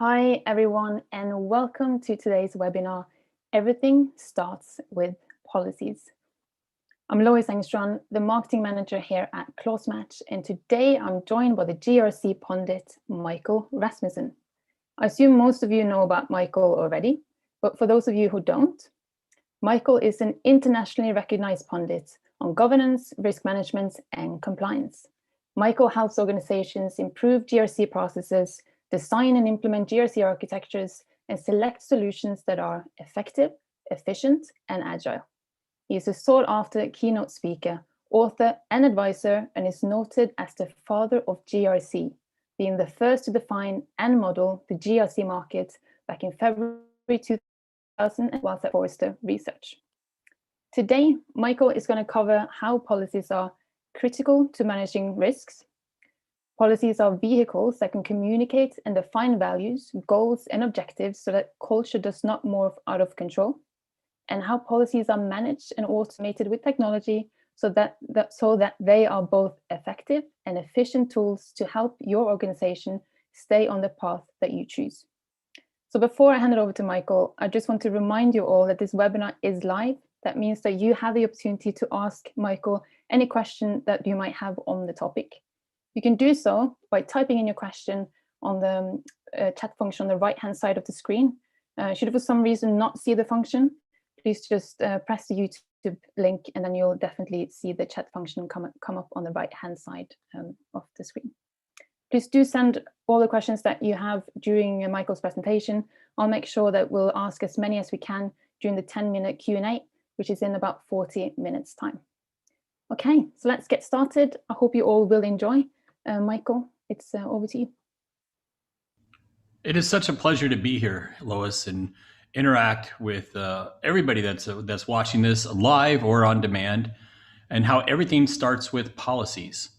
Hi, everyone, and welcome to today's webinar, Everything Starts with Policies. I'm Lois Engstrand, the marketing manager here at ClauseMatch, and today I'm joined by the GRC pundit, Michael Rasmussen. I assume most of you know about Michael already, but for those of you who don't, Michael is an internationally recognized pundit on governance, risk management, and compliance. Michael helps organizations improve GRC processes, design and implement GRC architectures, and select solutions that are effective, efficient, and agile. He is a sought-after keynote speaker, author, and advisor, and is noted as the father of GRC, being the first to define and model the GRC market back in February 2012 at Forrester Research. Today, Michael is going to cover how policies are critical to managing risks. Policies are vehicles that can communicate and define values, goals, and objectives so that culture does not morph out of control, and how policies are managed and automated with technology so that they are both effective and efficient tools to help your organization stay on the path that you choose. So before I hand it over to Michael, I just want to remind you all that this webinar is live. That means that you have the opportunity to ask Michael any question that you might have on the topic. You can do so by typing in your question on the chat function on the right-hand side of the screen. Should you for some reason not see the function, please just press the YouTube link and then you'll definitely see the chat function come up on the right-hand side of the screen. Please do send all the questions that you have during Michael's presentation. I'll make sure that we'll ask as many as we can during the 10-minute Q&A, which is in about 40 minutes time. Okay, so let's get started. I hope you all will enjoy. Michael, it's over to you. It is such a pleasure to be here, Lois, and interact with everybody that's watching this live or on demand, and how everything starts with policies.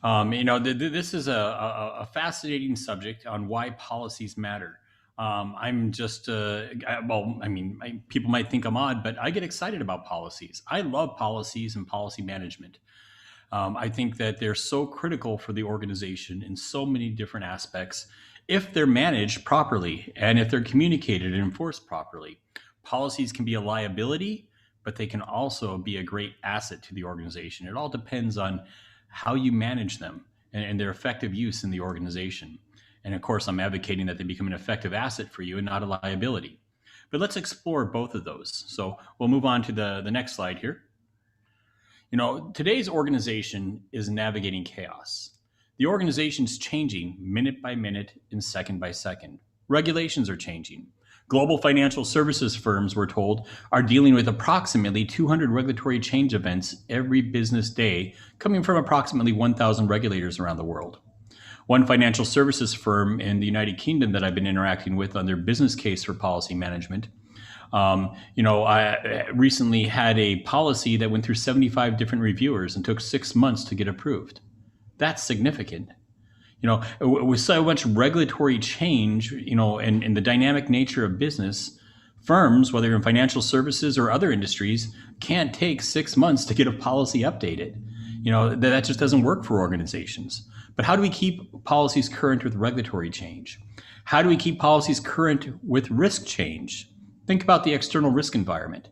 This is a fascinating subject on why policies matter. People might think I'm odd, but I get excited about policies. I love policies and policy management. I think that they're so critical for the organization in so many different aspects if they're managed properly and if they're communicated and enforced properly. Policies can be a liability, but they can also be a great asset to the organization. It all depends on how you manage them and their effective use in the organization. And of course, I'm advocating that they become an effective asset for you and not a liability. But let's explore both of those. So we'll move on to the next slide here. Today's organization is navigating chaos. The organization's changing minute by minute and second by second. Regulations are changing. Global financial services firms, we're told, are dealing with approximately 200 regulatory change events every business day, coming from approximately 1,000 regulators around the world. One financial services firm in the United Kingdom that I've been interacting with on their business case for policy management, I recently had a policy that went through 75 different reviewers and took 6 months to get approved. That's significant. With so much regulatory change, and the dynamic nature of business, firms, whether in financial services or other industries, can't take 6 months to get a policy updated. That just doesn't work for organizations. But how do we keep policies current with regulatory change? How do we keep policies current with risk change? Think about the external risk environment.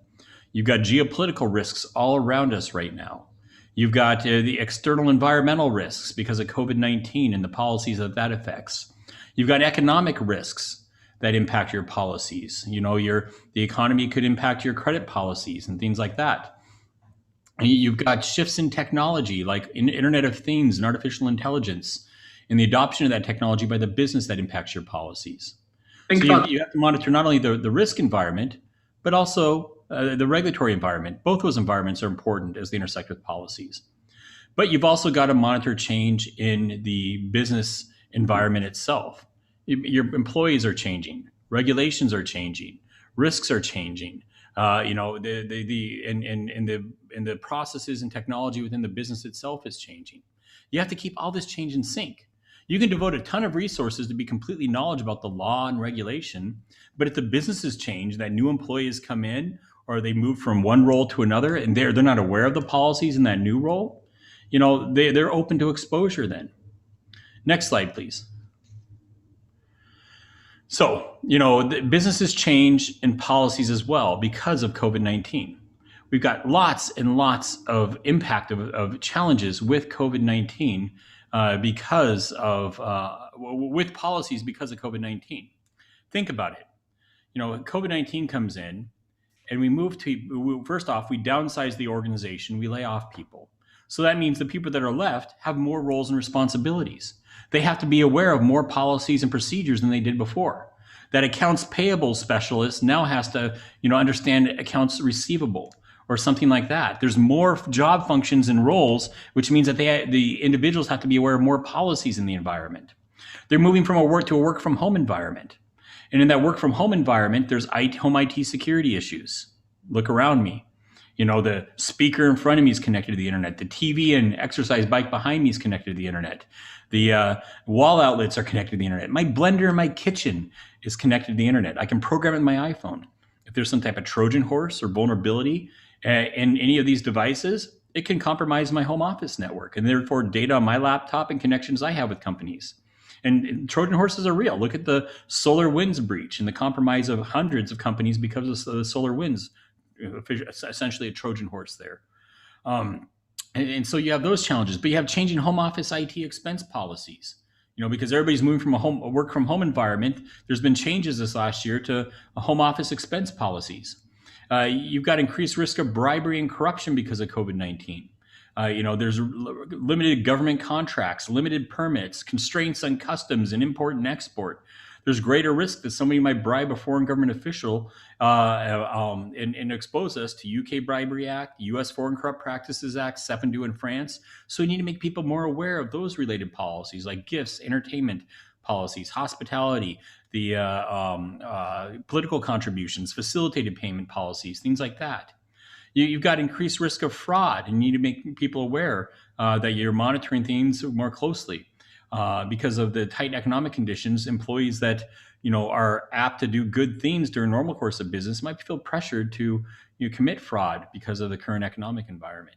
You've got geopolitical risks all around us right now. You've got the external environmental risks because of COVID-19 and the policies that affects. You've got economic risks that impact your policies. The economy could impact your credit policies and things like that. You've got shifts in technology like Internet of Things and artificial intelligence and the adoption of that technology by the business that impacts your policies. You have to monitor not only the risk environment, but also the regulatory environment. Both those environments are important as they intersect with policies. But you've also got to monitor change in the business environment itself. Your employees are changing, regulations are changing, risks are changing. The processes and technology within the business itself is changing. You have to keep all this change in sync. You can devote a ton of resources to be completely knowledgeable about the law and regulation, but if the businesses change, that new employees come in or they move from one role to another and they're not aware of the policies in that new role, they're open to exposure then. Next slide, please. So, businesses change and policies as well because of COVID-19. We've got lots and lots of impact of challenges with COVID-19 with policies because of COVID-19. Think about it. COVID-19 comes in, and first off, we downsize the organization, we lay off people. So that means the people that are left have more roles and responsibilities. They have to be aware of more policies and procedures than they did before. That accounts payable specialist now has to, understand accounts receivable or something like that. There's more job functions and roles, which means that the individuals have to be aware of more policies in the environment. They're moving from a work from home environment. And in that work from home environment, there's home IT security issues. Look around me. The speaker in front of me is connected to the internet. The TV and exercise bike behind me is connected to the internet. The wall outlets are connected to the internet. My blender in my kitchen is connected to the internet. I can program it in my iPhone. If there's some type of Trojan horse or vulnerability in any of these devices, it can compromise my home office network and therefore data on my laptop and connections I have with companies. And Trojan horses are real. Look at the SolarWinds breach and the compromise of hundreds of companies because of the SolarWinds, essentially a Trojan horse there. And so you have those challenges, but you have changing home office IT expense policies. Because everybody's moving from a work from home environment, there's been changes this last year to home office expense policies. You've got increased risk of bribery and corruption because of COVID-19. There's limited government contracts, limited permits, constraints on customs and import and export. There's greater risk that somebody might bribe a foreign government official and expose us to UK Bribery Act, US Foreign Corrupt Practices Act, CEPINDU in France. So we need to make people more aware of those related policies like gifts, entertainment policies, hospitality, the political contributions, facilitated payment policies, things like that. You've got increased risk of fraud, and you need to make people aware that you're monitoring things more closely. Because of the tight economic conditions, employees that are apt to do good things during normal course of business might feel pressured to commit fraud because of the current economic environment.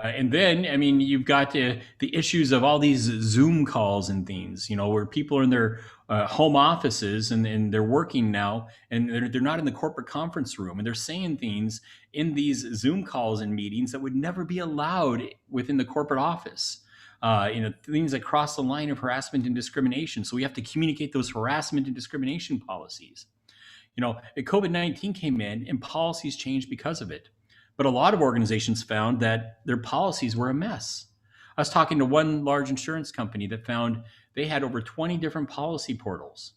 And then, you've got the issues of all these Zoom calls and things, where people are in their home offices and they're working now, and they're not in the corporate conference room, and they're saying things in these Zoom calls and meetings that would never be allowed within the corporate office. Things that cross the line of harassment and discrimination. So we have to communicate those harassment and discrimination policies. COVID-19 came in and policies changed because of it. But a lot of organizations found that their policies were a mess. I was talking to one large insurance company that found they had over 20 different policy portals.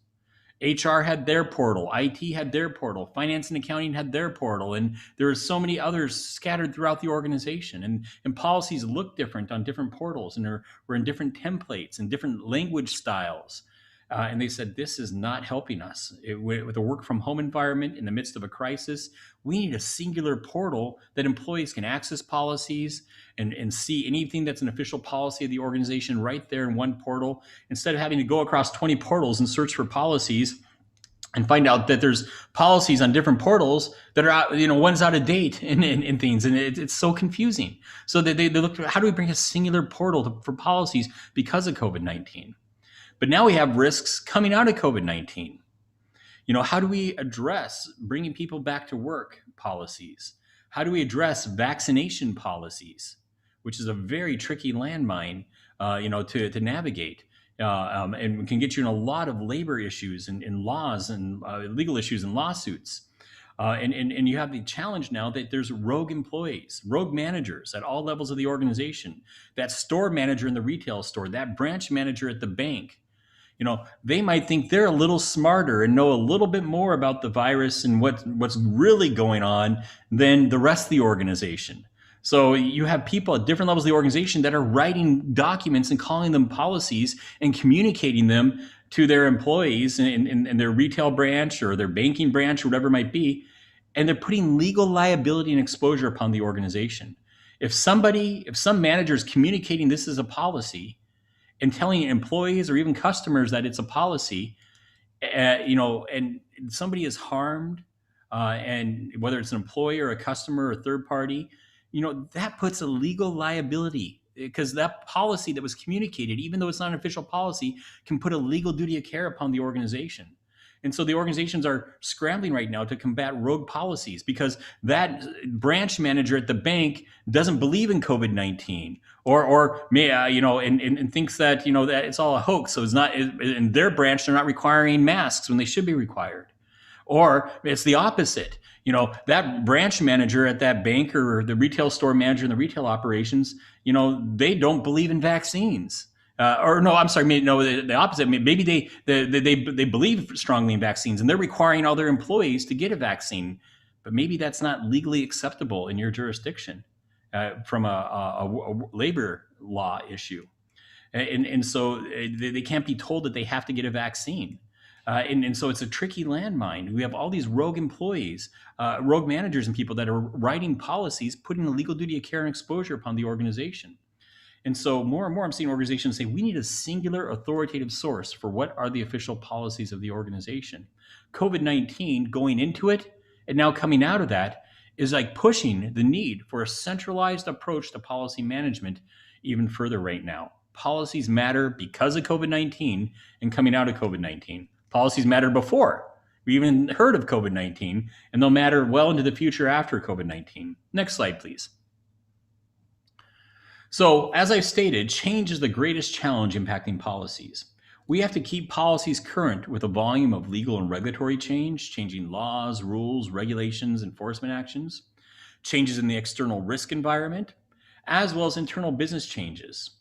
HR had their portal, IT had their portal, finance and accounting had their portal, and there were so many others scattered throughout the organization. And policies look different on different portals and were in different templates and different language styles. And they said, this is not helping us. With a work from home environment in the midst of a crisis, we need a singular portal that employees can access policies and see anything that's an official policy of the organization right there in one portal, instead of having to go across 20 portals and search for policies and find out that there's policies on different portals that are out, one's out of date and things. And it's so confusing. So they looked at, how do we bring a singular portal for policies because of COVID-19? But now we have risks coming out of COVID-19. How do we address bringing people back to work policies? How do we address vaccination policies, which is a very tricky landmine, to navigate, and can get you in a lot of labor issues and laws and legal issues and lawsuits. And you have the challenge now that there's rogue employees, rogue managers at all levels of the organization, that store manager in the retail store, that branch manager at the bank. They might think they're a little smarter and know a little bit more about the virus and what's really going on than the rest of the organization. So you have people at different levels of the organization that are writing documents and calling them policies and communicating them to their employees in their retail branch or their banking branch or whatever it might be. And they're putting legal liability and exposure upon the organization. If some manager is communicating this as a policy and telling employees or even customers that it's a policy, and somebody is harmed, and whether it's an employee or a customer or a third party, that puts a legal liability, because that policy that was communicated, even though it's not an official policy, can put a legal duty of care upon the organization. And so the organizations are scrambling right now to combat rogue policies because that branch manager at the bank doesn't believe in COVID-19 or may, and thinks that, that it's all a hoax. So it's not in their branch, they're not requiring masks when they should be required. Or it's the opposite. That branch manager at that bank or the retail store manager in the retail operations, they don't believe in vaccines. Or no, I'm sorry, no, the opposite. Maybe they believe strongly in vaccines and they're requiring all their employees to get a vaccine, but maybe that's not legally acceptable in your jurisdiction from a labor law issue. And so they can't be told that they have to get a vaccine. And so it's a tricky landmine. We have all these rogue employees, rogue managers and people that are writing policies, putting a legal duty of care and exposure upon the organization. And so more and more I'm seeing organizations say we need a singular authoritative source for what are the official policies of the organization. COVID-19 going into it and now coming out of that is like pushing the need for a centralized approach to policy management even further right now. Policies matter because of COVID-19 and coming out of COVID-19. Policies mattered before we even heard of COVID-19, and they'll matter well into the future after COVID-19. Next slide, please. So, as I've stated, change is the greatest challenge impacting policies. We have to keep policies current with a volume of legal and regulatory change, changing laws, rules, regulations, enforcement actions, changes in the external risk environment, as well as internal business changes.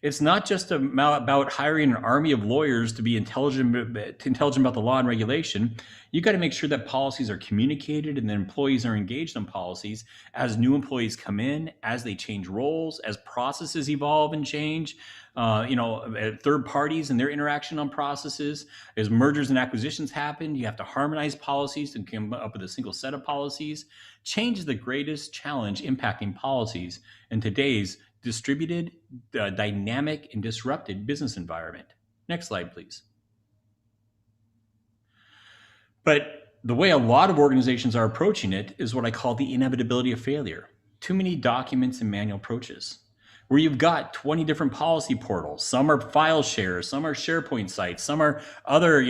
It's not just about hiring an army of lawyers to be intelligent about the law and regulation. You got to make sure that policies are communicated and that employees are engaged on policies as new employees come in, as they change roles, as processes evolve and change, third parties and their interaction on processes. As mergers and acquisitions happen, you have to harmonize policies and come up with a single set of policies. Change is the greatest challenge impacting policies in today's distributed, dynamic, and disrupted business environment. Next slide, please. But the way a lot of organizations are approaching it is what I call the inevitability of failure. Too many documents and manual approaches, where you've got 20 different policy portals. Some are file shares, some are SharePoint sites, some are other,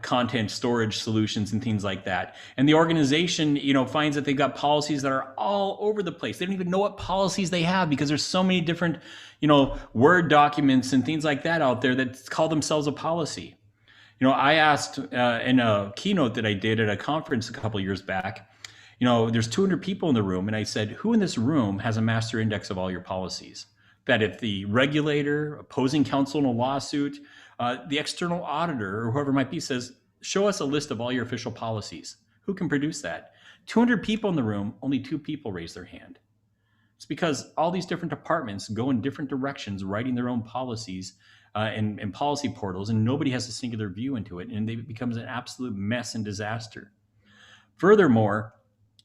content storage solutions and things like that. And the organization, finds that they've got policies that are all over the place. They don't even know what policies they have because there's so many different, Word documents and things like that out there that call themselves a policy. I asked in a keynote that I did at a conference a couple years back, there's 200 people in the room. And I said, who in this room has a master index of all your policies? That if the regulator, opposing counsel in a lawsuit, the external auditor, or whoever it might be, says, show us a list of all your official policies. Who can produce that? 200 people in the room, only 2 people raise their hand. It's because all these different departments go in different directions, writing their own policies and policy portals, and nobody has a singular view into it. And it becomes an absolute mess and disaster. Furthermore,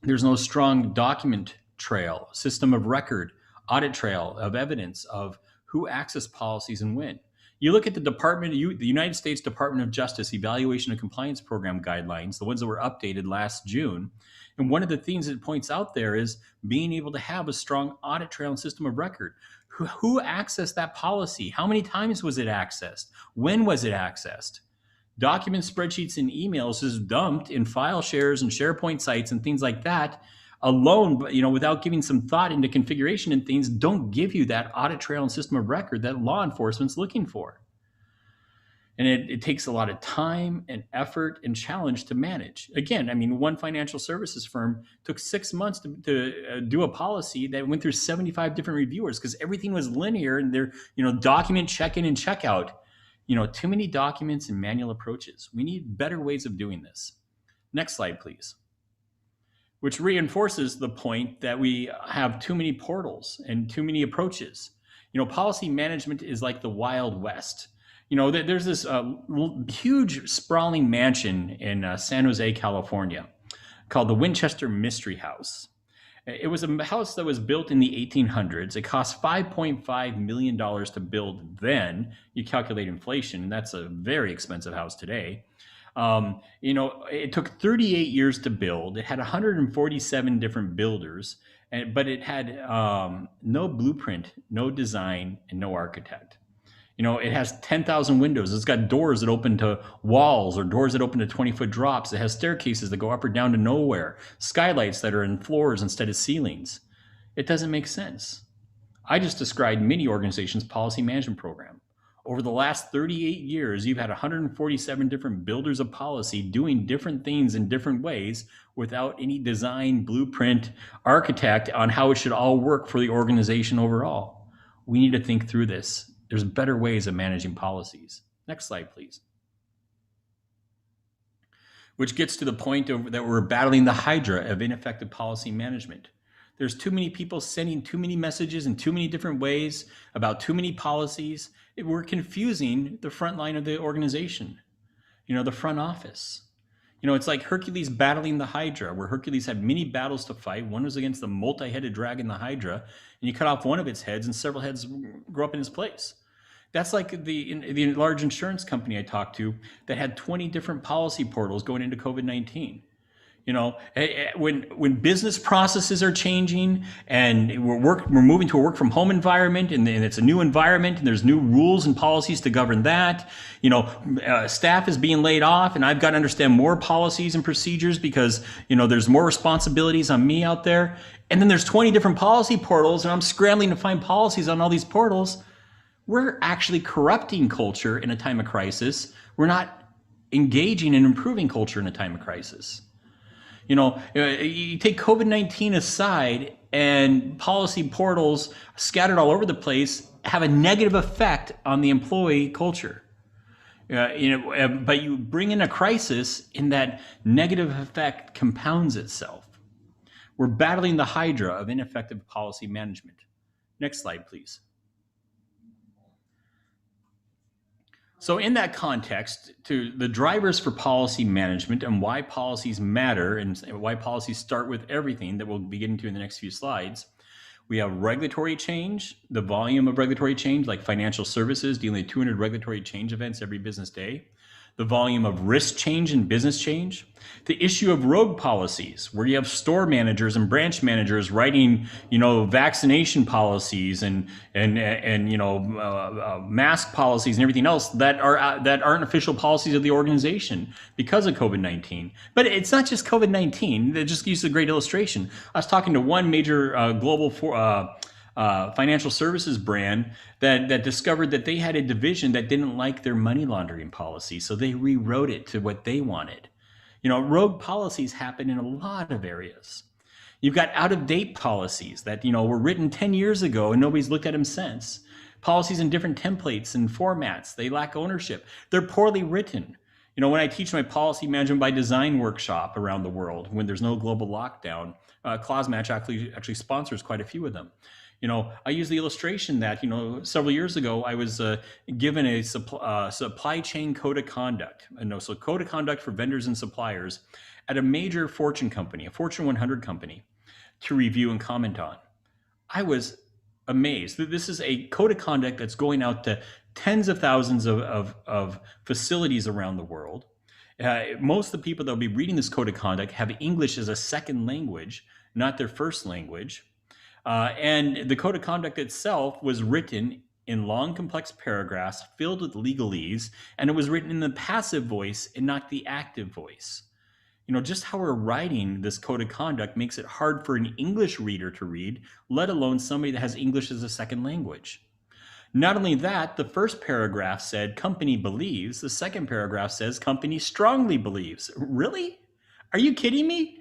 there's no strong document trail, system of record, audit trail of evidence of who accessed policies and when. You look at the United States Department of Justice Evaluation and Compliance Program guidelines, the ones that were updated last June. And one of the things that it points out there is being able to have a strong audit trail and system of record. Who accessed that policy? How many times was it accessed? When was it accessed? Documents, spreadsheets, and emails is dumped in file shares and SharePoint sites and things like that alone, without giving some thought into configuration and things, don't give you that audit trail and system of record that law enforcement's looking for. And it takes a lot of time and effort and challenge to manage. Again, one financial services firm took 6 months to do a policy that went through 75 different reviewers because everything was linear and they're, document check-in and check-out. Too many documents and manual approaches. We need better ways of doing this. Next slide, please. Which reinforces the point that we have too many portals and too many approaches. Policy management is like the Wild West. There's this huge sprawling mansion in San Jose, California, called the Winchester Mystery House. It was a house that was built in the 1800s. It cost $5.5 million to build then. You calculate inflation, and that's a very expensive house today. It took 38 years to build. It had 147 different builders, but it had no blueprint, no design, and no architect. It has 10,000 windows. It's got doors that open to walls or doors that open to 20-foot drops. It has staircases that go up or down to nowhere, skylights that are in floors instead of ceilings. It doesn't make sense. I just described many organizations' policy management program. Over the last 38 years, you've had 147 different builders of policy doing different things in different ways without any design, blueprint, architect on how it should all work for the organization overall. We need to think through this. There's better ways of managing policies. Next slide, please. Which gets to the point that we're battling the hydra of ineffective policy management. There's too many people sending too many messages in too many different ways about too many policies. We're confusing the front line of the organization, the front office. It's like Hercules battling the Hydra, where Hercules had many battles to fight. One was against the multi-headed dragon, the Hydra, and you cut off one of its heads and several heads grow up in its place. That's like the large insurance company I talked to that had 20 different policy portals going into COVID-19. When business processes are changing and we're moving to a work from home environment, and it's a new environment, and there's new rules and policies to govern that. Staff is being laid off, and I've got to understand more policies and procedures because there's more responsibilities on me out there. And then there's 20 different policy portals, and I'm scrambling to find policies on all these portals. We're actually corrupting culture in a time of crisis. We're not engaging and improving culture in a time of crisis. You take COVID-19 aside, and policy portals scattered all over the place have a negative effect on the employee culture. But you bring in a crisis, and that negative effect compounds itself. We're battling the hydra of ineffective policy management. Next slide, please. So in that context, to the drivers for policy management and why policies matter and why policies start with everything that we'll be getting to in the next few slides, we have regulatory change, the volume of regulatory change, like financial services, dealing with 200 regulatory change events every business day, the volume of risk change and business change, the issue of rogue policies, where you have store managers and branch managers writing, vaccination policies and mask policies and everything else that aren't official policies of the organization because of COVID-19. But it's not just COVID-19. That just gives a great illustration. I was talking to one major global financial services brand that discovered that they had a division that didn't like their money laundering policy, so they rewrote it to what they wanted. Rogue policies happen in a lot of areas. You've got out-of-date policies that were written 10 years ago and nobody's looked at them since. Policies in different templates and formats, they lack ownership. They're poorly written. When I teach my policy management by design workshop around the world, when there's no global lockdown, ClausMatch actually sponsors quite a few of them. I use the illustration that, several years ago, I was given a supply chain code of conduct. So code of conduct for vendors and suppliers at a major Fortune company, a Fortune 100 company, to review and comment on. I was amazed that this is a code of conduct that's going out to tens of thousands of facilities around the world. Most of the people that will be reading this code of conduct have English as a second language, not their first language. And the code of conduct itself was written in long, complex paragraphs filled with legalese, and it was written in the passive voice and not the active voice. Just how we're writing this code of conduct makes it hard for an English reader to read, let alone somebody that has English as a second language. Not only that, the first paragraph said company believes. The second paragraph says company strongly believes. Really? Are you kidding me?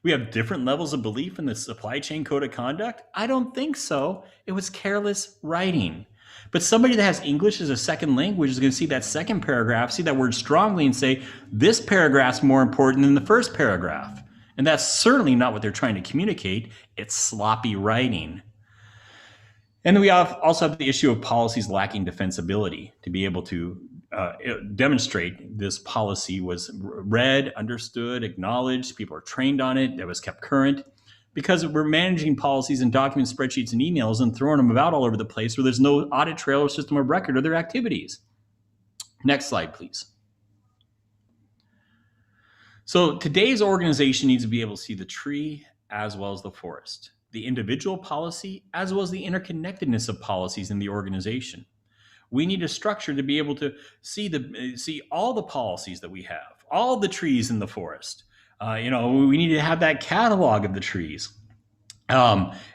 We have different levels of belief in the supply chain code of conduct? I don't think so. It was careless writing. But somebody that has English as a second language is going to see that second paragraph, see that word strongly, and say, this paragraph's more important than the first paragraph. And that's certainly not what they're trying to communicate. It's sloppy writing. And then we also have the issue of policies lacking defensibility to be able to demonstrate this policy was read, understood, acknowledged, people are trained on it, that was kept current. Because we're managing policies and documents, spreadsheets, and emails and throwing them about all over the place where there's no audit trail or system of record of their activities. Next slide, please. So today's organization needs to be able to see the tree as well as the forest, the individual policy as well as the interconnectedness of policies in the organization. We need a structure to be able to see all the policies that we have, all the trees in the forest. We need to have that catalog of the trees.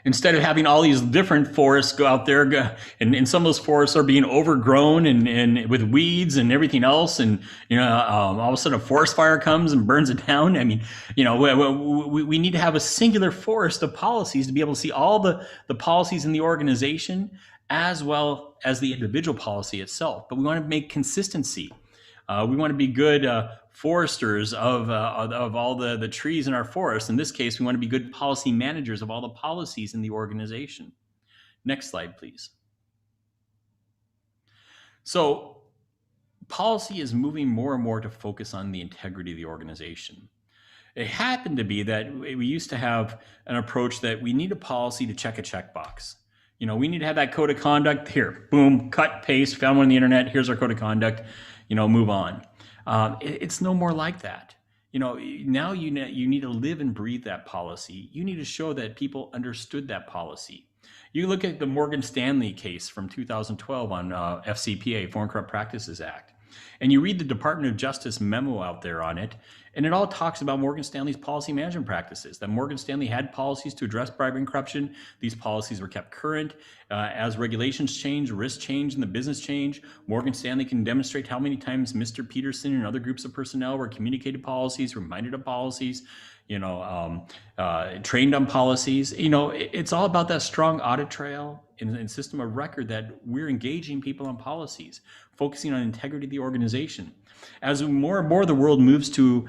Instead of having all these different forests go out there, and some of those forests are being overgrown and with weeds and everything else, and all of a sudden a forest fire comes and burns it down. I mean, we need to have a singular forest of policies to be able to see all the policies in the organization as well as the individual policy itself. But we want to make consistency. We want to be good foresters of all the trees in our forest. In this case, we want to be good policy managers of all the policies in the organization. Next slide, please. So policy is moving more and more to focus on the integrity of the organization. It happened to be that we used to have an approach that we need a policy to check a checkbox. We need to have that code of conduct. Here, boom, cut, paste, found one on the internet. Here's our code of conduct. Move on. It's no more like that. Now you need to live and breathe that policy. You need to show that people understood that policy. You look at the Morgan Stanley case from 2012 on FCPA, Foreign Corrupt Practices Act, and you read the Department of Justice memo out there on it, and it all talks about Morgan Stanley's policy management practices, that Morgan Stanley had policies to address bribery and corruption. These policies were kept current. As regulations change, risks change, and the business change, Morgan Stanley can demonstrate how many times Mr. Peterson and other groups of personnel were communicated policies, reminded of policies, trained on policies. It's all about that strong audit trail and system of record that we're engaging people on policies, focusing on integrity of the organization. As more and more the world moves to,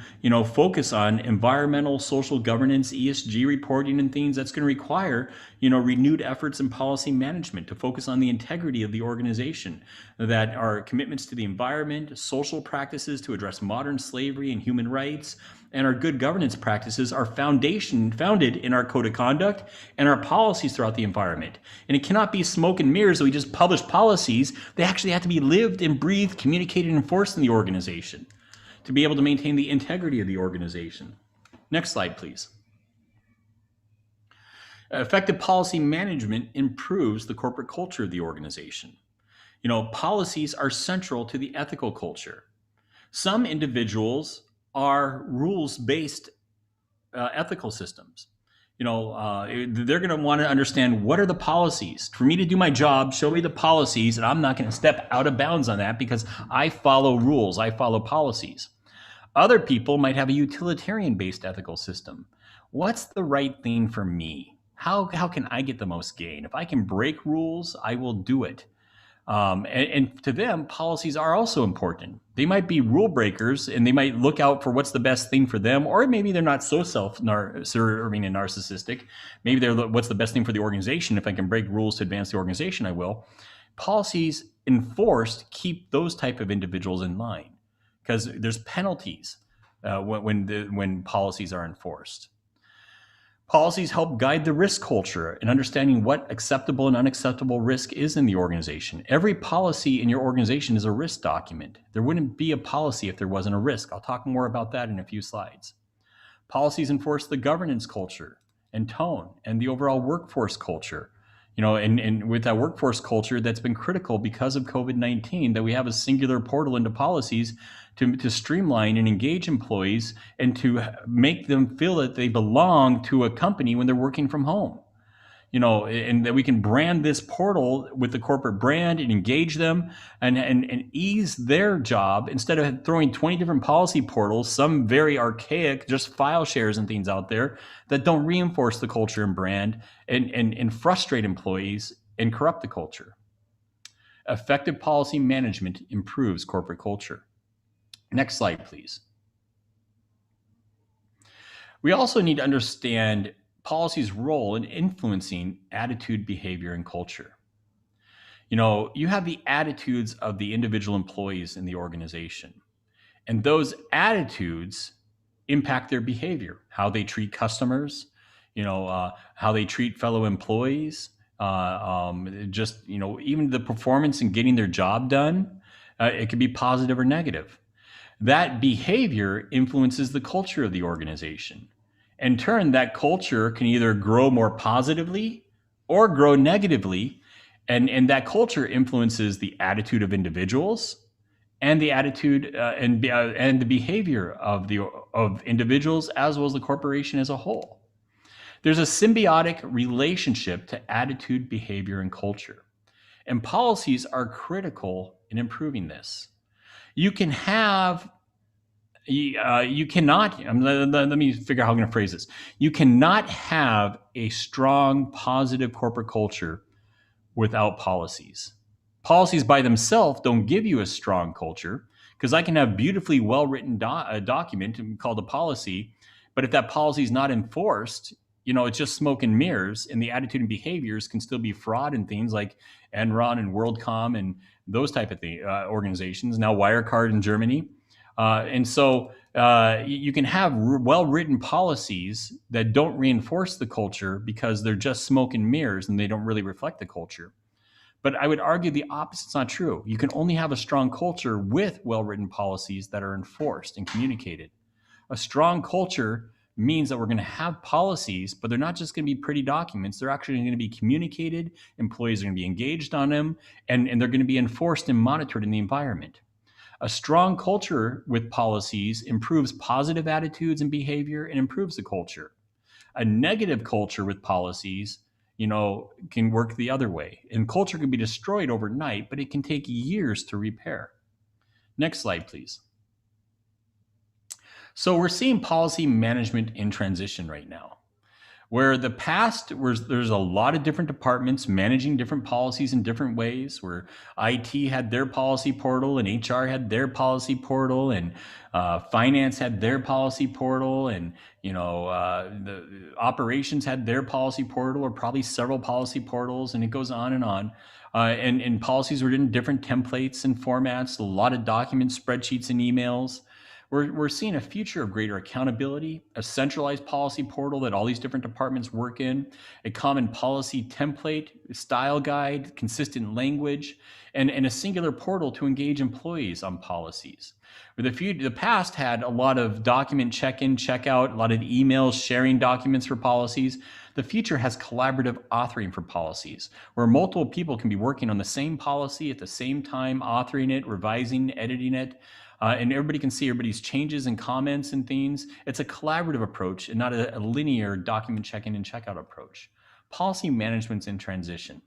focus on environmental, social governance, ESG reporting and things, that's going to require, renewed efforts in policy management to focus on the integrity of the organization, that our commitments to the environment, social practices to address modern slavery and human rights, and our good governance practices are founded in our code of conduct and our policies throughout the environment. And it cannot be smoke and mirrors that we just publish policies. They actually have to be lived and breathed, communicated, and enforced in the organization to be able to maintain the integrity of the organization. Next slide, please. Effective policy management improves the corporate culture of the organization. Policies are central to the ethical culture. Some individuals are rules-based ethical systems. They're going to want to understand, what are the policies? For me to do my job, show me the policies, and I'm not going to step out of bounds on that because I follow rules, I follow policies. Other people might have a utilitarian-based ethical system. What's the right thing for me? How can I get the most gain? If I can break rules, I will do it. And to them, policies are also important. They might be rule breakers, and they might look out for what's the best thing for them, or maybe they're not so self-serving and narcissistic. Maybe they're what's the best thing for the organization. If I can break rules to advance the organization, I will. Policies enforced keep those type of individuals in line because there's penalties when policies are enforced. Policies help guide the risk culture in understanding what acceptable and unacceptable risk is in the organization. Every policy in your organization is a risk document. There wouldn't be a policy if there wasn't a risk. I'll talk more about that in a few slides. Policies enforce the governance culture and tone and the overall workforce culture. And with that workforce culture, that's been critical because of COVID-19, that we have a singular portal into policies to streamline and engage employees and to make them feel that they belong to a company when they're working from home. And that we can brand this portal with the corporate brand and engage them and ease their job instead of throwing 20 different policy portals, some very archaic, just file shares and things out there that don't reinforce the culture and brand and frustrate employees and corrupt the culture. Effective policy management improves corporate culture. Next slide, please. We also need to understand policy's role in influencing attitude, behavior, and culture. You have the attitudes of the individual employees in the organization, and those attitudes impact their behavior, how they treat customers, how they treat fellow employees, even the performance in getting their job done. It could be positive or negative. That behavior influences the culture of the organization. In turn, that culture can either grow more positively or grow negatively, And that culture influences the attitude of individuals and the attitude and the behavior of individuals as well as the corporation as a whole. There's a symbiotic relationship to attitude, behavior, and culture. And policies are critical in improving this. You can have, you cannot, let me figure out how I'm going to phrase this. You cannot have a strong, positive corporate culture without policies. Policies by themselves don't give you a strong culture, because I can have beautifully well-written document called a policy, but if that policy is not enforced, it's just smoke and mirrors, and the attitude and behaviors can still be fraud and things like Enron and WorldCom and those type of organizations. Now Wirecard in Germany, and so you can have well-written policies that don't reinforce the culture because they're just smoke and mirrors and they don't really reflect the culture. But I would argue the opposite's not true. You can only have a strong culture with well-written policies that are enforced and communicated. A strong culture means that we're going to have policies, but they're not just going to be pretty documents. They're actually going to be communicated. Employees are going to be engaged on them, and they're going to be enforced and monitored in the environment. A strong culture with policies improves positive attitudes and behavior and improves the culture. A negative culture with policies, can work the other way. And culture can be destroyed overnight, but it can take years to repair. Next slide, please. So we're seeing policy management in transition right now. Where the past, there's a lot of different departments managing different policies in different ways, where IT had their policy portal and HR had their policy portal and finance had their policy portal, and the operations had their policy portal, or probably several policy portals, and it goes on and on. And policies were in different templates and formats, a lot of documents, spreadsheets, and emails. We're seeing a future of greater accountability, a centralized policy portal that all these different departments work in, a common policy template, style guide, consistent language, and a singular portal to engage employees on policies. The past had a lot of document check-in, check-out, a lot of emails sharing documents for policies. The future has collaborative authoring for policies, where multiple people can be working on the same policy at the same time, authoring it, revising, editing it. And everybody can see everybody's changes and comments and things. It's a collaborative approach and not a linear document check-in and check-out approach. Policy management's in transition.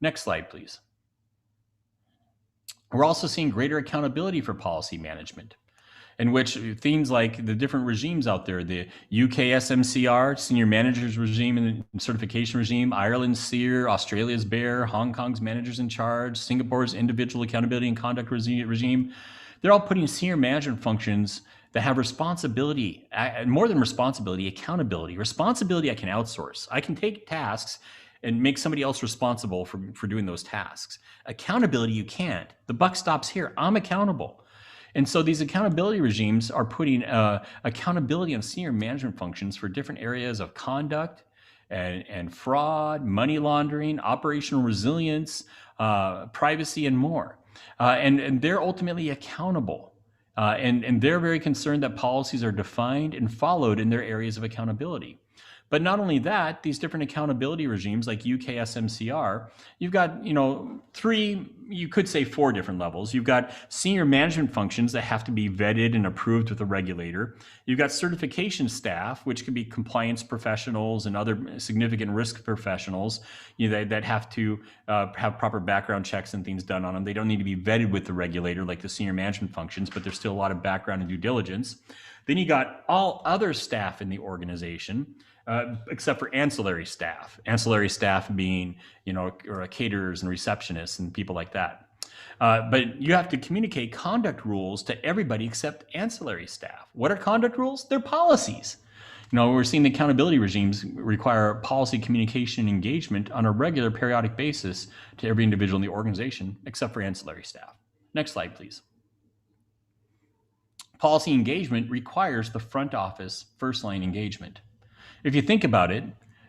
Next slide, please. We're also seeing greater accountability for policy management, in which things like the different regimes out there, the UK SMCR, Senior Managers Regime and Certification Regime, Ireland's SEER, Australia's BEAR, Hong Kong's Managers in Charge, Singapore's Individual Accountability and Conduct Regime, they're all putting senior management functions that have responsibility, more than responsibility, accountability. Responsibility I can outsource. I can take tasks and make somebody else responsible for doing those tasks. Accountability, you can't. The buck stops here. I'm accountable. And so these accountability regimes are putting accountability on senior management functions for different areas of conduct and fraud, money laundering, operational resilience, privacy, and more. And they're ultimately accountable. And they're very concerned that policies are defined and followed in their areas of accountability. But not only that, these different accountability regimes like UK SMCR, you've got, three, you could say four different levels. You've got senior management functions that have to be vetted and approved with a regulator. You've got certification staff, which could be compliance professionals and other significant risk professionals that have to have proper background checks and things done on them. They don't need to be vetted with the regulator like the senior management functions, but there's still a lot of background and due diligence. Then you got all other staff in the organization, except for ancillary staff. Ancillary staff being, or caterers and receptionists and people like that. But you have to communicate conduct rules to everybody except ancillary staff. What are conduct rules? They're policies. We're seeing the accountability regimes require policy communication and engagement on a regular periodic basis to every individual in the organization, except for ancillary staff. Next slide, please. Policy engagement requires the front office first line engagement. If you think about it,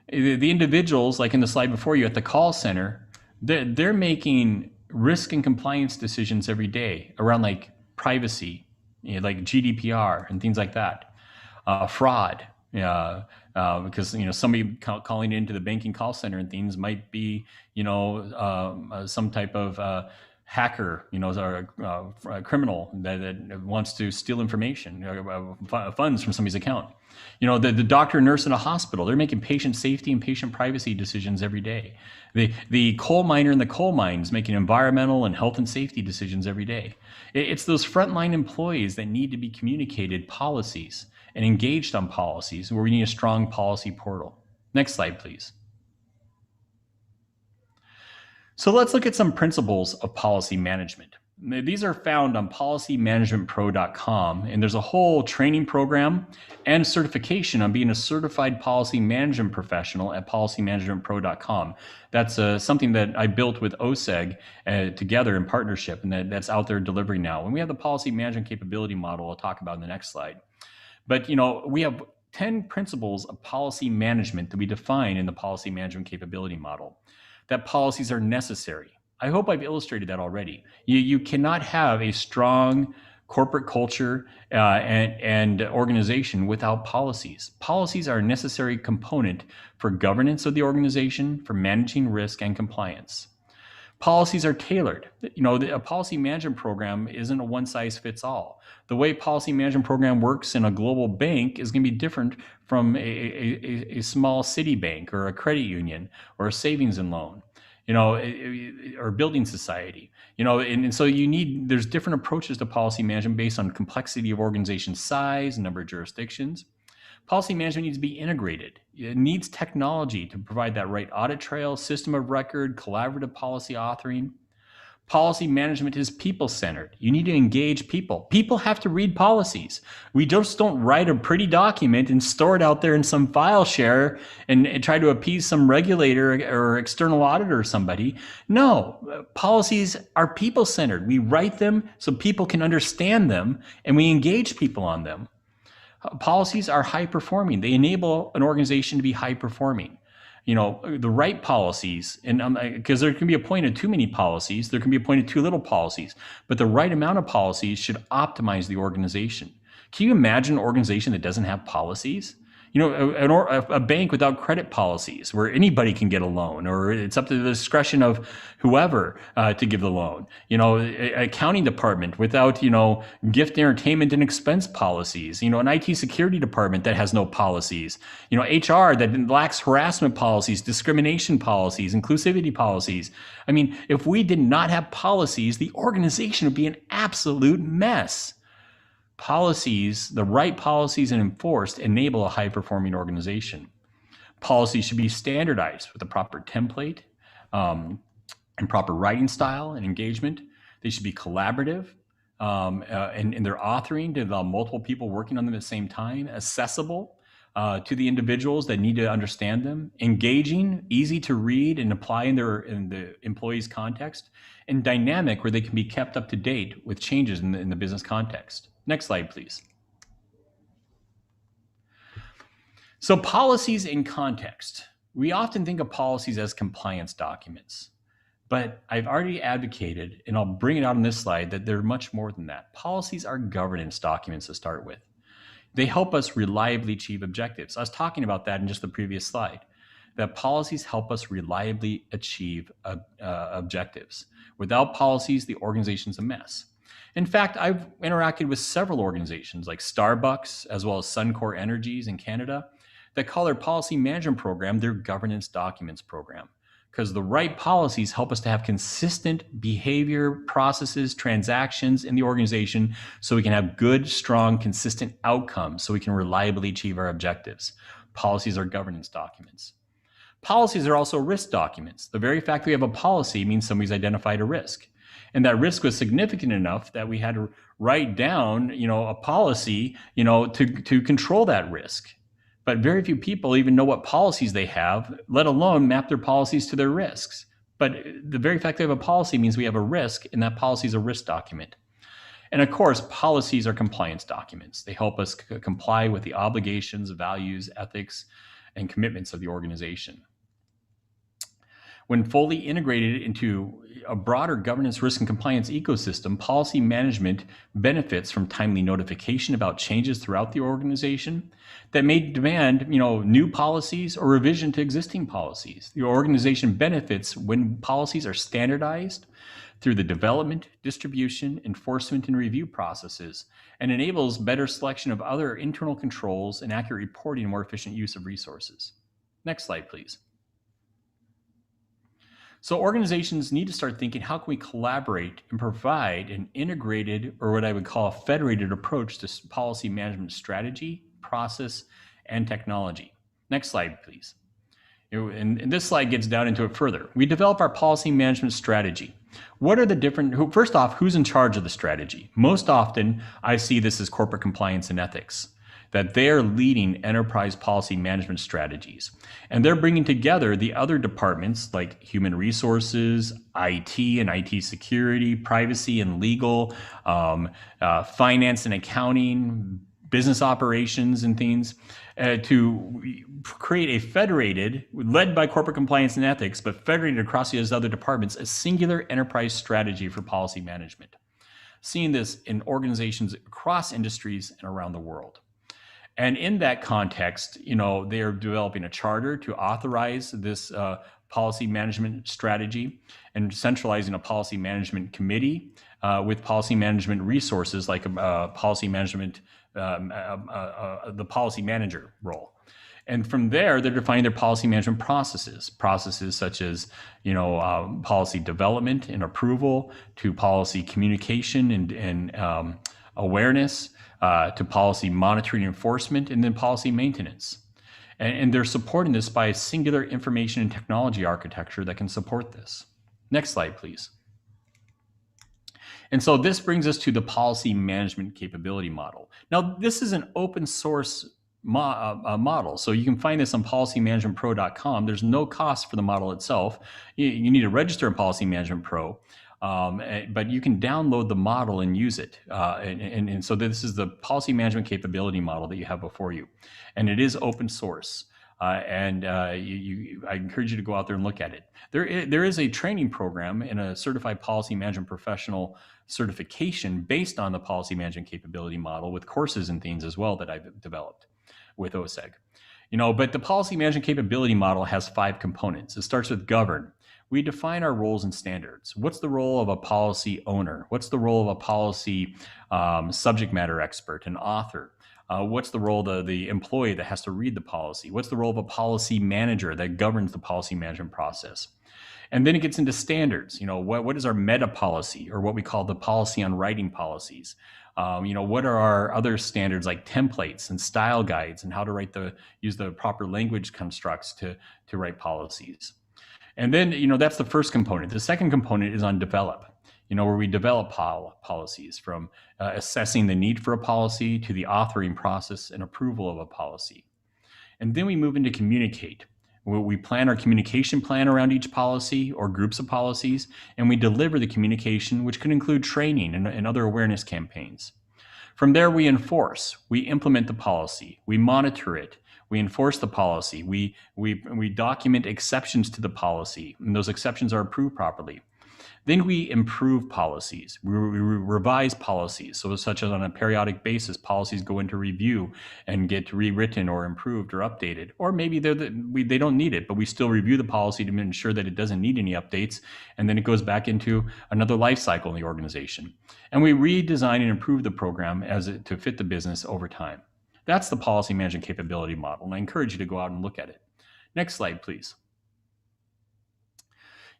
the individuals, like in the slide before you at the call center, they're making risk and compliance decisions every day around like privacy, like GDPR and things like that, fraud, Because somebody calling into the banking call center and things might be some type of hacker, or a criminal that wants to steal information, funds from somebody's account. The doctor, nurse in a hospital, they're making patient safety and patient privacy decisions every day. The coal miner in the coal mines making environmental and health and safety decisions every day. It's those frontline employees that need to be communicated policies and engaged on policies, where we need a strong policy portal. Next slide, please. So let's look at some principles of policy management. These are found on policymanagementpro.com, and there's a whole training program and certification on being a certified policy management professional at policymanagementpro.com. That's something that I built with OSEG together in partnership, and that's out there delivering now. And we have the policy management capability model I'll talk about in the next slide. But we have 10 principles of policy management that we define in the policy management capability model. That policies are necessary. I hope I've illustrated that already. You cannot have a strong corporate culture and organization without policies. Policies are a necessary component for governance of the organization, for managing risk and compliance. Policies are tailored. A policy management program isn't a one-size-fits-all. The way policy management program works in a global bank is going to be different from a small city bank or a credit union or a savings and loan, or building society. And so there's different approaches to policy management based on complexity of organization size, number of jurisdictions. Policy management needs to be integrated. It needs technology to provide that right audit trail, system of record, collaborative policy authoring. Policy management is people-centered. You need to engage people. People have to read policies. We just don't write a pretty document and store it out there in some file share and try to appease some regulator or external auditor or somebody. No, policies are people-centered. We write them so people can understand them, and we engage people on them. Policies are high-performing. They enable an organization to be high-performing. The right policies, and because there can be a point of too many policies, there can be a point of too little policies, but the right amount of policies should optimize the organization. Can you imagine an organization that doesn't have policies? A bank without credit policies where anybody can get a loan, or it's up to the discretion of whoever to give the loan. An accounting department without, gift, entertainment, and expense policies. An IT security department that has no policies. HR that lacks harassment policies, discrimination policies, inclusivity policies. If we did not have policies, the organization would be an absolute mess. Policies, the right policies and enforced, enable a high-performing organization. Policies should be standardized with a proper template and proper writing style and engagement. They should be collaborative in their authoring to involve multiple people working on them at the same time, accessible to the individuals that need to understand them, engaging, easy to read and apply in the employee's context, and dynamic where they can be kept up to date with changes in the business context. Next slide, please. So policies in context. We often think of policies as compliance documents, but I've already advocated, and I'll bring it out on this slide, that they're much more than that. Policies are governance documents to start with. They help us reliably achieve objectives. I was talking about that in just the previous slide, that policies help us reliably achieve objectives. Without policies, the organization's a mess. In fact, I've interacted with several organizations like Starbucks, as well as Suncor Energies in Canada, that call their policy management program their governance documents program, because the right policies help us to have consistent behavior, processes, transactions in the organization so we can have good, strong, consistent outcomes so we can reliably achieve our objectives. Policies are governance documents. Policies are also risk documents. The very fact that we have a policy means somebody's identified a risk. And that risk was significant enough that we had to write down, a policy, to control that risk. But very few people even know what policies they have, let alone map their policies to their risks. But the very fact they have a policy means we have a risk, and that policy is a risk document. And of course, policies are compliance documents. They help us comply with the obligations, values, ethics, and commitments of the organization. When fully integrated into a broader governance, risk, and compliance ecosystem, policy management benefits from timely notification about changes throughout the organization that may demand, new policies or revision to existing policies. The organization benefits when policies are standardized through the development, distribution, enforcement, and review processes, and enables better selection of other internal controls and accurate reporting and more efficient use of resources. Next slide, please. So organizations need to start thinking, how can we collaborate and provide an integrated, or what I would call a federated approach to policy management strategy, process, and technology. Next slide, please. And this slide gets down into it further. We develop our policy management strategy. What are the different, first off, who's in charge of the strategy? Most often, I see this as corporate compliance and ethics, that they're leading enterprise policy management strategies. And they're bringing together the other departments like human resources, IT and IT security, privacy and legal, finance and accounting, business operations and things, to create a federated, led by corporate compliance and ethics, but federated across these other departments, a singular enterprise strategy for policy management. Seeing this in organizations across industries and around the world. And in that context, they are developing a charter to authorize this policy management strategy and centralizing a policy management committee with policy management resources like policy management, the policy manager role. And from there, they're defining their policy management processes such as, policy development and approval, to policy communication and awareness, to policy monitoring and enforcement, and then policy maintenance. And they're supporting this by a singular information and technology architecture that can support this. Next slide, please. And so this brings us to the policy management capability model. Now, this is an open source model. So you can find this on policymanagementpro.com. There's no cost for the model itself. You need to register in Policy Management Pro. But you can download the model and use it. And so this is the policy management capability model that you have before you. And it is open source. I encourage you to go out there and look at it. There is a training program and a certified policy management professional certification based on the policy management capability model with courses and things as well that I've developed with OSEG. But the policy management capability model has 5 components. It starts with govern. We define our roles and standards. What's the role of a policy owner? What's the role of a policy subject matter expert, an author? What's the role of the employee that has to read the policy? What's the role of a policy manager that governs the policy management process? And then it gets into standards. What is our meta policy, or what we call the policy on writing policies? What are our other standards like templates and style guides, and how to use the proper language constructs to write policies? And then, that's the first component. The second component is on develop, where we develop policies, from assessing the need for a policy to the authoring process and approval of a policy. And then we move into communicate, where we plan our communication plan around each policy or groups of policies, and we deliver the communication, which can include training and other awareness campaigns. From there, we enforce, we implement the policy, we monitor it, we enforce the policy, we document exceptions to the policy, and those exceptions are approved properly. Then we improve policies, we revise policies, so such as on a periodic basis, policies go into review and get rewritten or improved or updated. Or maybe they don't need it, but we still review the policy to ensure that it doesn't need any updates, and then it goes back into another life cycle in the organization. And we redesign and improve the program to fit the business over time. That's the policy management capability model, and I encourage you to go out and look at it. Next slide, please.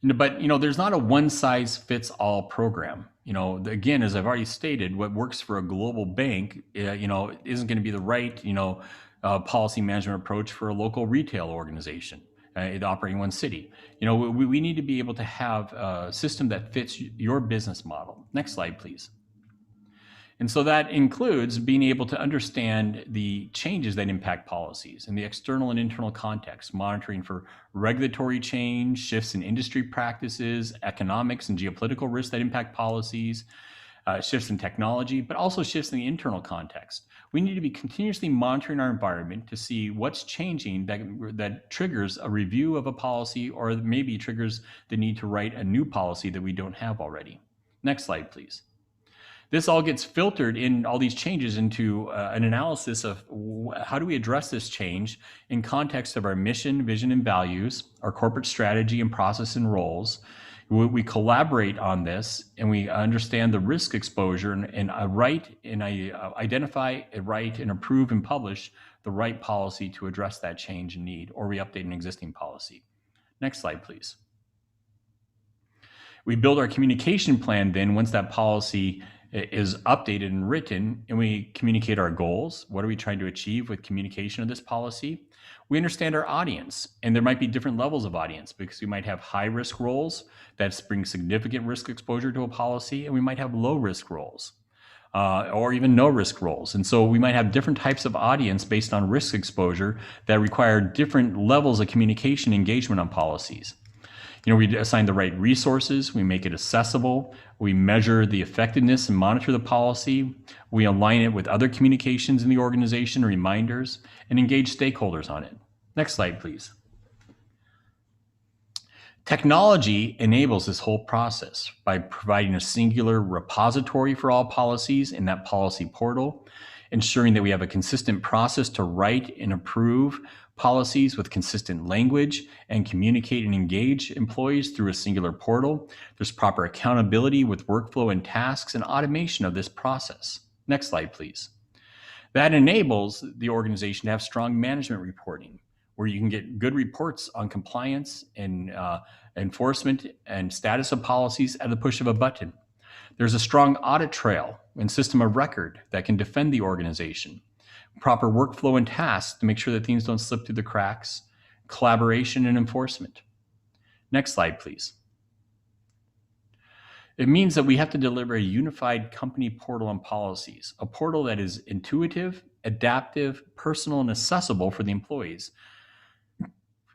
But there's not a one-size-fits-all program. Again, as I've already stated, what works for a global bank, isn't going to be the right, policy management approach for a local retail organization operating in one city. We need to be able to have a system that fits your business model. Next slide, please. And so that includes being able to understand the changes that impact policies in the external and internal context, monitoring for regulatory change, shifts in industry practices, economics and geopolitical risks that impact policies, shifts in technology, but also shifts in the internal context. We need to be continuously monitoring our environment to see what's changing that triggers a review of a policy, or maybe triggers the need to write a new policy that we don't have already. Next slide, please. This all gets filtered in all these changes into an analysis of how do we address this change in context of our mission, vision, and values, our corporate strategy and process and roles. We collaborate on this, and we understand the risk exposure and identify, write, and approve and publish the right policy to address that change and need, or we update an existing policy. Next slide, please. We build our communication plan then once that policy is updated and written, and we communicate our goals. What are we trying to achieve with communication of this policy? We understand our audience, and there might be different levels of audience, because we might have high risk roles that bring significant risk exposure to a policy, and we might have low risk roles or even no risk roles. And so we might have different types of audience based on risk exposure that require different levels of communication engagement on policies. We assign the right resources, we make it accessible, we measure the effectiveness and monitor the policy, we align it with other communications in the organization, reminders, and engage stakeholders on it. Next slide, please. Technology enables this whole process by providing a singular repository for all policies in that policy portal, ensuring that we have a consistent process to write and approve policies with consistent language and communicate and engage employees through a singular portal. There's proper accountability with workflow and tasks and automation of this process. Next slide, please. That enables the organization to have strong management reporting, where you can get good reports on compliance and enforcement and status of policies at the push of a button. There's a strong audit trail and system of record that can defend the organization. Proper workflow and tasks to make sure that things don't slip through the cracks, collaboration and enforcement. Next slide, please. It means that we have to deliver a unified company portal on policies, a portal that is intuitive, adaptive, personal, and accessible for the employees,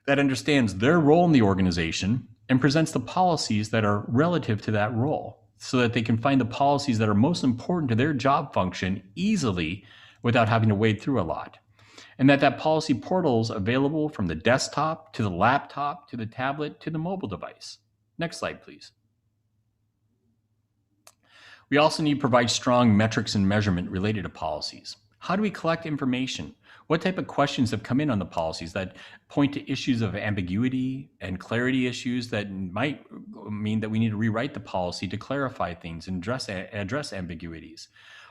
that understands their role in the organization and presents the policies that are relative to that role, so that they can find the policies that are most important to their job function easily without having to wade through a lot. And that policy portal is available from the desktop to the laptop to the tablet to the mobile device. Next slide, please. We also need to provide strong metrics and measurement related to policies. How do we collect information? What type of questions have come in on the policies that point to issues of ambiguity and clarity issues that might mean that we need to rewrite the policy to clarify things and address ambiguities?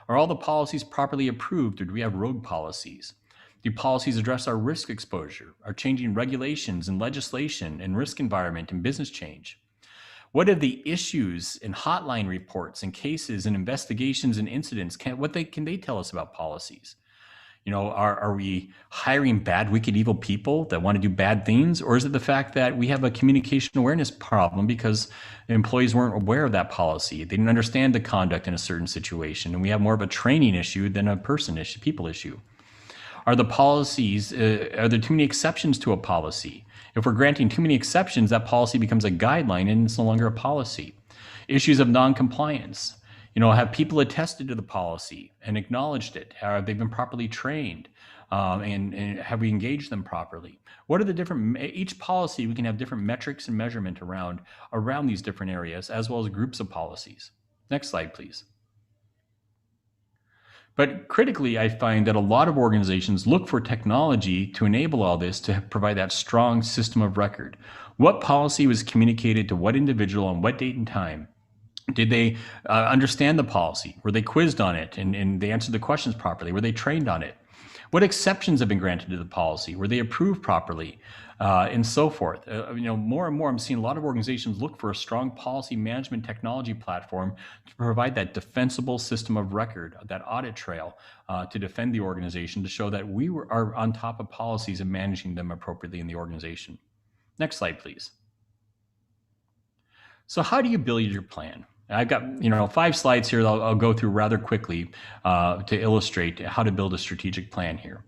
Are all the policies properly approved, or do we have rogue policies? Do policies address our risk exposure, our changing regulations and legislation and risk environment and business change? What are the issues and hotline reports and cases and investigations and incidents? Can they tell us about policies? Are we hiring bad, wicked, evil people that want to do bad things? Or is it the fact that we have a communication awareness problem because employees weren't aware of that policy? They didn't understand the conduct in a certain situation, and we have more of a training issue than a people issue. Are the policies, are there too many exceptions to a policy? If we're granting too many exceptions, that policy becomes a guideline and it's no longer a policy. Issues of non-compliance. Have people attested to the policy and acknowledged it? Have they been properly trained? And have we engaged them properly? What are each policy, we can have different metrics and measurement around these different areas, as well as groups of policies. Next slide, please. But critically, I find that a lot of organizations look for technology to enable all this, to provide that strong system of record. What policy was communicated to what individual on what date and time? Did they understand the policy? Were they quizzed on it and they answered the questions properly? Were they trained on it? What exceptions have been granted to the policy? Were they approved properly? And so forth. More and more I'm seeing a lot of organizations look for a strong policy management technology platform to provide that defensible system of record, that audit trail to defend the organization, to show that we are on top of policies and managing them appropriately in the organization. Next slide, please. So how do you build your plan? I've got 5 slides here that I'll go through rather quickly to illustrate how to build a strategic plan here.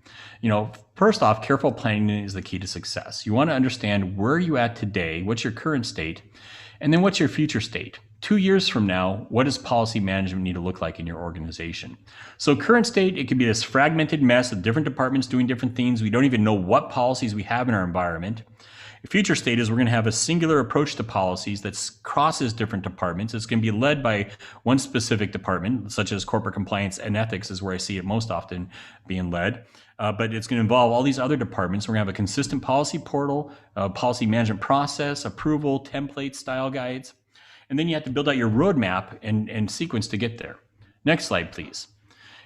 First off, careful planning is the key to success. You want to understand where you're at today, what's your current state, and then what's your future state. 2 years from now, what does policy management need to look like in your organization? So current state, it could be this fragmented mess of different departments doing different things. We don't even know what policies we have in our environment. Future state is we're going to have a singular approach to policies that crosses different departments. It's going to be led by one specific department, such as corporate compliance and ethics is where I see it most often being led. But it's going to involve all these other departments. We're going to have a consistent policy portal, policy management process, approval, templates, style guides. And then you have to build out your roadmap and sequence to get there. Next slide, please.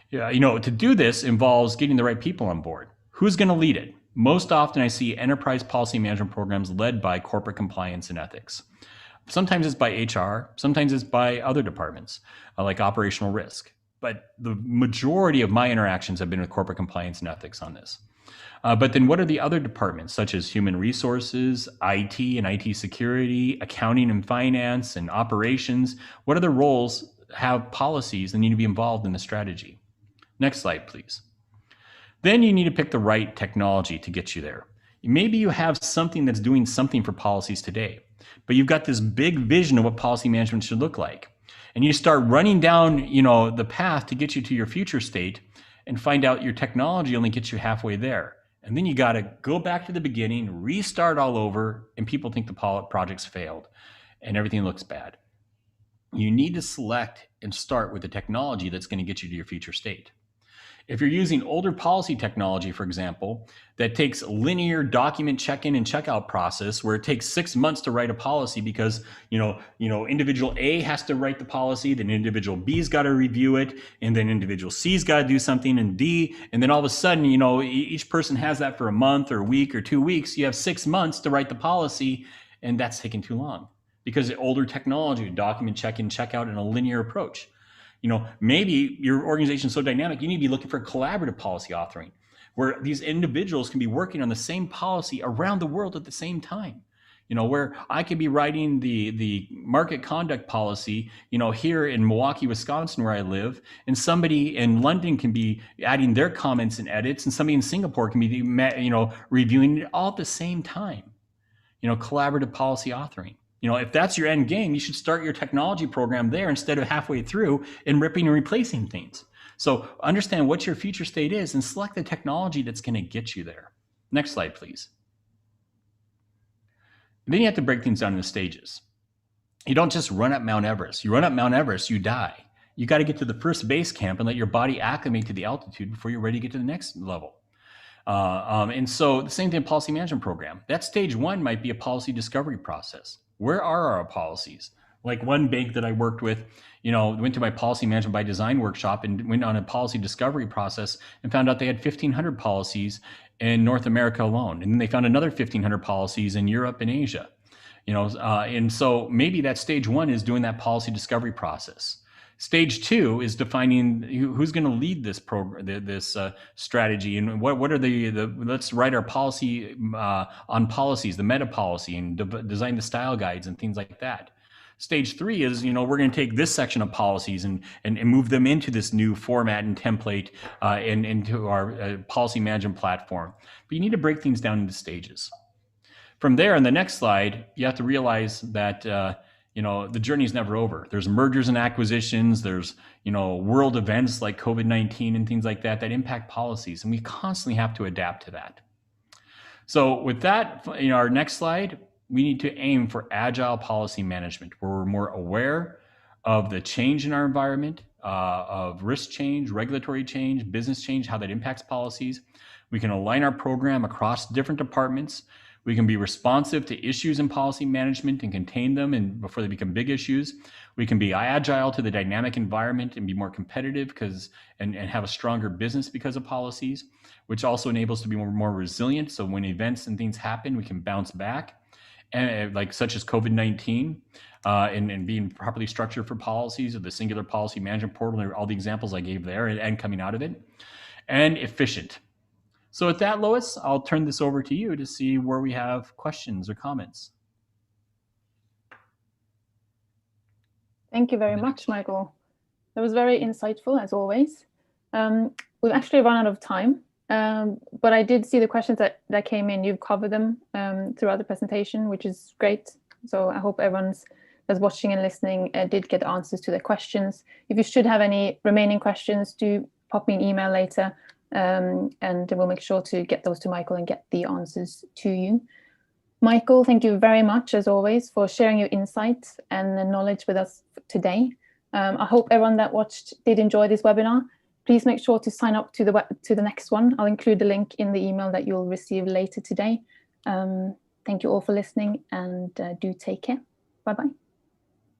Yeah, to do this involves getting the right people on board. Who's going to lead it? Most often I see enterprise policy management programs led by corporate compliance and ethics. Sometimes it's by HR, sometimes it's by other departments like operational risk. But the majority of my interactions have been with corporate compliance and ethics on this. But then what are the other departments such as human resources, IT and IT security, accounting and finance and operations? What other roles have policies that need to be involved in the strategy? Next slide, please. Then you need to pick the right technology to get you there. Maybe you have something that's doing something for policies today, but you've got this big vision of what policy management should look like. And you start running down, the path to get you to your future state and find out your technology only gets you halfway there. And then you got to go back to the beginning, restart all over, and people think the project's failed and everything looks bad. You need to select and start with the technology that's going to get you to your future state. If you're using older policy technology, for example, that takes linear document check-in and checkout process where it takes 6 months to write a policy because, individual A has to write the policy, then individual B's got to review it, and then individual C's got to do something, and D, and then all of a sudden, each person has that for a month or a week or 2 weeks. You have 6 months to write the policy, and that's taking too long because of older technology, document check-in, checkout, and a linear approach. Maybe your organization is so dynamic, you need to be looking for collaborative policy authoring, where these individuals can be working on the same policy around the world at the same time. Where I could be writing the market conduct policy, here in Milwaukee, Wisconsin, where I live, and somebody in London can be adding their comments and edits, and somebody in Singapore can be, reviewing it all at the same time. Collaborative policy authoring. If that's your end game, you should start your technology program there instead of halfway through and ripping and replacing things. So understand what your future state is and select the technology that's going to get you there. Next slide, please. Then you have to break things down into stages. You don't just run up Mount Everest. You run up Mount Everest, you die. You got to get to the first base camp and let your body acclimate to the altitude before you're ready to get to the next level. And so the same thing, policy management program. That stage one might be a policy discovery process. Where are our policies? Like one bank that I worked with, went to my policy management by design workshop and went on a policy discovery process and found out they had 1,500 policies in North America alone. And then they found another 1,500 policies in Europe and Asia. And so maybe that stage one is doing that policy discovery process. Stage two is defining who's going to lead this program, this strategy, and what are the let's write our policy on policies, the meta policy, and design the style guides and things like that. Stage three is, we're going to take this section of policies and move them into this new format and template and into our policy management platform. But you need to break things down into stages. From there, on the next slide, you have to realize that the journey is never over. There's mergers and acquisitions. There's, world events like COVID-19 and things like that impact policies. And we constantly have to adapt to that. So with that, our next slide, we need to aim for agile policy management, where we're more aware of the change in our environment, of risk change, regulatory change, business change, how that impacts policies. We can align our program across different departments. We can be responsive to issues in policy management and contain them before they become big issues. We can be agile to the dynamic environment and be more competitive and have a stronger business because of policies, which also enables us to be more resilient. So when events and things happen, we can bounce back, and like such as COVID-19, and being properly structured for policies, or the singular policy management portal, and all the examples I gave there and coming out of it, and efficient. So with that, Lois, I'll turn this over to you to see where we have questions or comments. Thank you very much, Michael. That was very insightful, as always. We've actually run out of time, but I did see the questions that came in. You've covered them throughout the presentation, which is great. So I hope everyone's that's watching and listening did get answers to their questions. If you should have any remaining questions, do pop me an email later, and we'll make sure to get those to Michael and get the answers to you. Michael, thank you very much, as always, for sharing your insights and the knowledge with us today. I hope everyone that watched did enjoy this webinar. Please make sure to sign up to the next one. I'll include the link in the email that you'll receive later today. Thank you all for listening, and do take care. Bye-bye.